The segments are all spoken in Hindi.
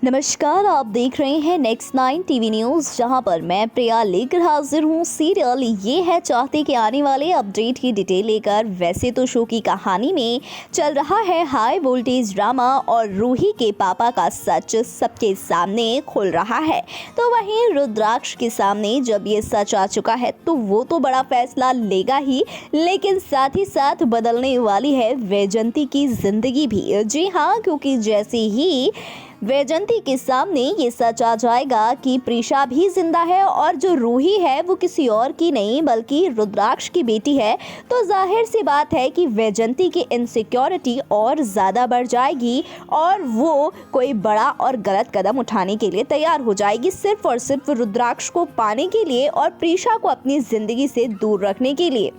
नमस्कार, आप देख रहे हैं नेक्स्ट 9 टीवी न्यूज़, जहां पर मैं प्रिया लेकर हाजिर हूं। सीरियल ये है चाहते के आने वाले अपडेट की डिटेल लेकर। वैसे तो शो की कहानी में चल रहा है हाई वोल्टेज ड्रामा और रूही के पापा का सच सबके सामने खुल रहा है। तो वहीं रुद्राक्ष के सामने जब ये सच आ चुका है तो वो तो बड़ा फैसला लेगा ही, लेकिन साथ ही साथ बदलने वाली है वैजंती की जिंदगी भी। जी हाँ, क्योंकि जैसे ही वैजंती के सामने ये सच आ जाएगा कि प्रीशा भी जिंदा है और जो रूही है वो किसी और की नहीं बल्कि रुद्राक्ष की बेटी है, तो जाहिर सी बात है कि वैजंती की इनसिक्योरिटी और ज़्यादा बढ़ जाएगी और वो कोई बड़ा और गलत कदम उठाने के लिए तैयार हो जाएगी, सिर्फ और सिर्फ रुद्राक्ष को पाने के लिए और प्रीशा को अपनी ज़िंदगी से दूर रखने के लिए।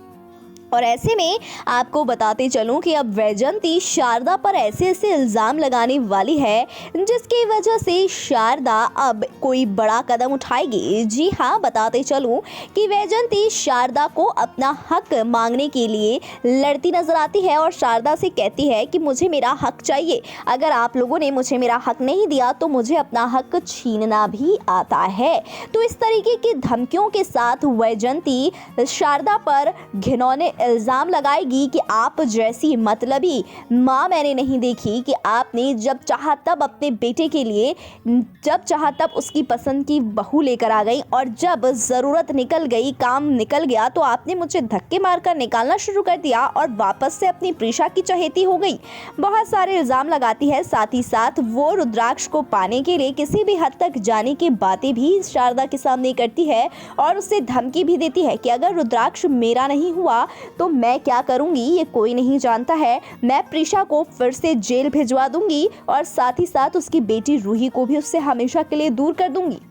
और ऐसे में आपको बताते चलूं कि अब वैजंती शारदा पर ऐसे ऐसे इल्ज़ाम लगाने वाली है जिसकी वजह से शारदा अब कोई बड़ा कदम उठाएगी। जी हाँ, बताते चलूं कि वैजंती शारदा को अपना हक मांगने के लिए लड़ती नजर आती है और शारदा से कहती है कि मुझे मेरा हक चाहिए, अगर आप लोगों ने मुझे मेरा हक नहीं दिया तो मुझे अपना हक छीनना भी आता है। तो इस तरीके की धमकियों के साथ वैजंती शारदा पर घिनौने इल्ज़ाम लगाएगी कि आप जैसी मतलबी माँ मैंने नहीं देखी, कि आपने जब चाहा तब अपने बेटे के लिए जब चाहा तब उसकी पसंद की बहू लेकर आ गई और जब ज़रूरत निकल गई, काम निकल गया तो आपने मुझे धक्के मारकर निकालना शुरू कर दिया और वापस से अपनी प्रीशा की चहेती हो गई। बहुत सारे इल्ज़ाम लगाती है। साथ ही साथ वो रुद्राक्ष को पाने के लिए किसी भी हद तक जाने की बातें भी शारदा के सामने करती है और उससे धमकी भी देती है कि अगर रुद्राक्ष मेरा नहीं हुआ तो मैं क्या करूंगी ये कोई नहीं जानता है, मैं प्रीशा को फिर से जेल भिजवा दूंगी और साथ ही साथ उसकी बेटी रूही को भी उससे हमेशा के लिए दूर कर दूंगी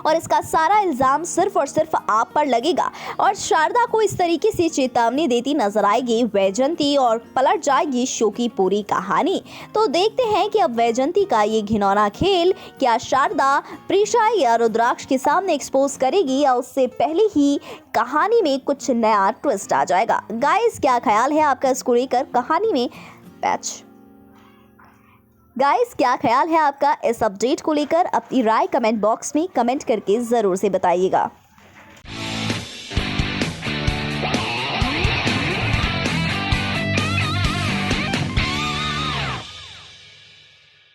और इसका सारा इल्ज़ाम सिर्फ और सिर्फ आप पर लगेगा। और शारदा को इस तरीके से चेतावनी देती नजर आएगी वैजंती और पलट जाएगी शो की पूरी कहानी। तो देखते हैं कि अब वैजंती का ये घिनौना खेल क्या शारदा प्रीशा या रुद्राक्ष के सामने एक्सपोज करेगी या उससे पहले ही कहानी में कुछ नया ट्विस्ट आ जाएगा। गाइस, क्या ख्याल है आपका इसको लेकर कहानी में क्या ख्याल है आपका इस अपडेट को लेकर? अपनी राय कमेंट बॉक्स में कमेंट करके ज़रूर से बताइएगा।